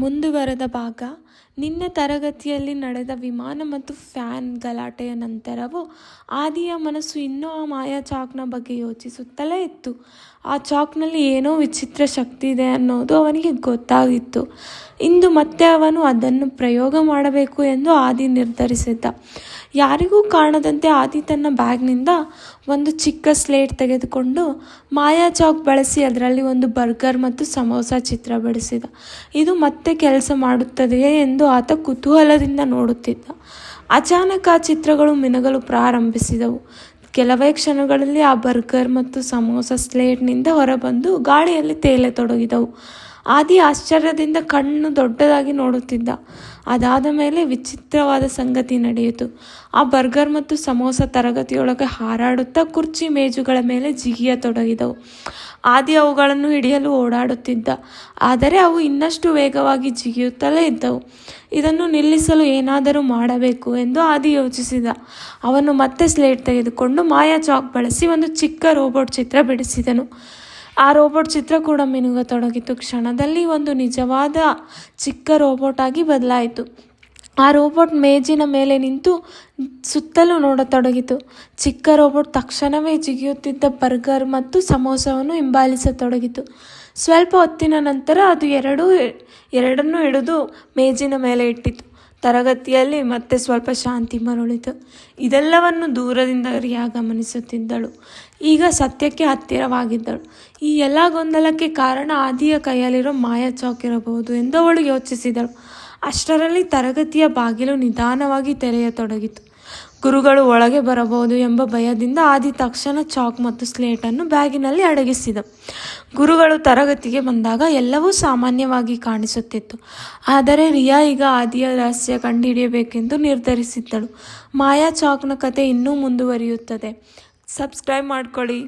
ಮುಂದುವರೆದ ಭಾಗ. ನಿನ್ನೆ ತರಗತಿಯಲ್ಲಿ ನಡೆದ ವಿಮಾನ ಮತ್ತು ಫ್ಯಾನ್ ಗಲಾಟೆಯ ನಂತರವೂ ಆದಿಯ ಮನಸ್ಸು ಇನ್ನೂ ಆ ಮಾಯಾ ಚಾಕ್ನ ಬಗ್ಗೆ ಯೋಚಿಸುತ್ತಲೇ ಇತ್ತು. ಆ ಚಾಕ್ನಲ್ಲಿ ಏನೋ ವಿಚಿತ್ರ ಶಕ್ತಿ ಇದೆ ಅನ್ನೋದು ಅವನಿಗೆ ಗೊತ್ತಾಗಿತ್ತು. ಇಂದು ಮತ್ತೆ ಅವನು ಅದನ್ನು ಪ್ರಯೋಗ ಮಾಡಬೇಕು ಎಂದು ಆದಿ ನಿರ್ಧರಿಸಿದ್ದ. ಯಾರಿಗೂ ಕಾಣದಂತೆ ಆದಿ ತನ್ನ ಬ್ಯಾಗ್ನಿಂದ ಒಂದು ಚಿಕ್ಕ ಸ್ಲೇಟ್ ತೆಗೆದುಕೊಂಡು ಮಾಯಾ ಚಾಕ್ ಬಳಸಿ ಅದರಲ್ಲಿ ಒಂದು ಬರ್ಗರ್ ಮತ್ತು ಸಮೋಸ ಚಿತ್ರ ಬಿಡಿಸಿದ. ಇದು ಮತ್ತೆ ಕೆಲಸ ಮಾಡುತ್ತದೆಯೇ ಎಂದು ಆತ ಕುತೂಹಲದಿಂದ ನೋಡುತ್ತಿದ್ದ. ಅಚಾನಕ್ ಆ ಚಿತ್ರಗಳು ಮಿನುಗಲು ಪ್ರಾರಂಭಿಸಿದವು. ಕೆಲವೇ ಕ್ಷಣಗಳಲ್ಲಿ ಆ ಬರ್ಗರ್ ಮತ್ತು ಸಮೋಸ ಸ್ಲೇಟ್ನಿಂದ ಹೊರಬಂದು ಗಾಳಿಯಲ್ಲಿ ತೇಲತೊಡಗಿದವು. ಆದಿ ಆಶ್ಚರ್ಯದಿಂದ ಕಣ್ಣು ದೊಡ್ಡದಾಗಿ ನೋಡುತ್ತಿದ್ದ. ಅದಾದ ಮೇಲೆ ವಿಚಿತ್ರವಾದ ಸಂಗತಿ ನಡೆಯಿತು. ಆ ಬರ್ಗರ್ ಮತ್ತು ಸಮೋಸ ತರಗತಿಯೊಳಗೆ ಹಾರಾಡುತ್ತಾ ಕುರ್ಚಿ ಮೇಜುಗಳ ಮೇಲೆ ಜಿಗಿಯತೊಡಗಿದವು. ಆದಿ ಅವುಗಳನ್ನು ಹಿಡಿಯಲು ಓಡಾಡುತ್ತಿದ್ದ. ಆದರೆ ಅವು ಇನ್ನಷ್ಟು ವೇಗವಾಗಿ ಜಿಗಿಯುತ್ತಲೇ ಇದ್ದವು. ಇದನ್ನು ನಿಲ್ಲಿಸಲು ಏನಾದರೂ ಮಾಡಬೇಕು ಎಂದು ಆದಿ ಯೋಚಿಸಿದ. ಅವನು ಮತ್ತೆ ಸ್ಲೇಟ್ ತೆಗೆದುಕೊಂಡು ಮಾಯಾ ಚಾಕ್ ಬಳಸಿ ಒಂದು ಚಿಕ್ಕ ರೋಬೋಟ್ ಚಿತ್ರ ಬಿಡಿಸಿದನು. ಆ ರೋಬೋಟ್ ಚಿತ್ರ ಕೂಡ ಮಿನುಗತೊಡಗಿತು. ಕ್ಷಣದಲ್ಲಿ ಒಂದು ನಿಜವಾದ ಚಿಕ್ಕ ರೋಬೋಟ್ ಆಗಿ ಬದಲಾಯಿತು. ಆ ರೋಬೋಟ್ ಮೇಜಿನ ಮೇಲೆ ನಿಂತು ಸುತ್ತಲೂ ನೋಡತೊಡಗಿತು. ಚಿಕ್ಕ ರೋಬೋಟ್ ತಕ್ಷಣವೇ ಜಿಗಿಯುತ್ತಿದ್ದ ಬರ್ಗರ್ ಮತ್ತು ಸಮೋಸವನ್ನು ಹಿಂಬಾಲಿಸತೊಡಗಿತು. ಸ್ವಲ್ಪ ಹೊತ್ತಿನ ನಂತರ ಅದು ಎರಡನ್ನೂ ಹಿಡಿದು ಮೇಜಿನ ಮೇಲೆ ಇಟ್ಟಿತು. ತರಗತಿಯಲ್ಲಿ ಮತ್ತೆ ಸ್ವಲ್ಪ ಶಾಂತಿ ಮರಳಿತು. ಇದೆಲ್ಲವನ್ನು ದೂರದಿಂದ ರಿಯಾ ಗಮನಿಸುತ್ತಿದ್ದಳು. ಈಗ ಸತ್ಯಕ್ಕೆ ಹತ್ತಿರವಾಗಿದ್ದಳು. ಈ ಎಲ್ಲ ಗೊಂದಲಕ್ಕೆ ಕಾರಣ ಆದಿಯ ಕೈಯಲ್ಲಿರೋ ಮಾಯಾ ಚಾಕ್ ಇರಬಹುದು ಎಂದು ಅವಳು ಯೋಚಿಸಿದಳು. ಅಷ್ಟರಲ್ಲಿ ತರಗತಿಯ ಬಾಗಿಲು ನಿಧಾನವಾಗಿ ತೆರೆಯತೊಡಗಿತು. ಗುರುಗಳು ಒಳಗೆ ಬರಬಹುದು ಎಂಬ ಭಯದಿಂದ ಆದಿ ತಕ್ಷಣ ಚಾಕ್ ಮತ್ತು ಸ್ಲೇಟನ್ನು ಬ್ಯಾಗಿನಲ್ಲಿ ಅಡಗಿಸಿದ. ಗುರುಗಳು ತರಗತಿಗೆ ಬಂದಾಗ ಎಲ್ಲವೂ ಸಾಮಾನ್ಯವಾಗಿ ಕಾಣಿಸುತ್ತಿತ್ತು. ಆದರೆ ರಿಯಾ ಈಗ ಆದಿಯ ರಹಸ್ಯ ಕಂಡುಹಿಡಿಯಬೇಕೆಂದು ನಿರ್ಧರಿಸಿದ್ದಳು. ಮಾಯಾ ಚಾಕ್ನ ಕತೆ ಇನ್ನೂ ಮುಂದುವರಿಯುತ್ತದೆ. ಸಬ್ಸ್ಕ್ರೈಬ್ ಮಾಡ್ಕೊಳ್ಳಿ.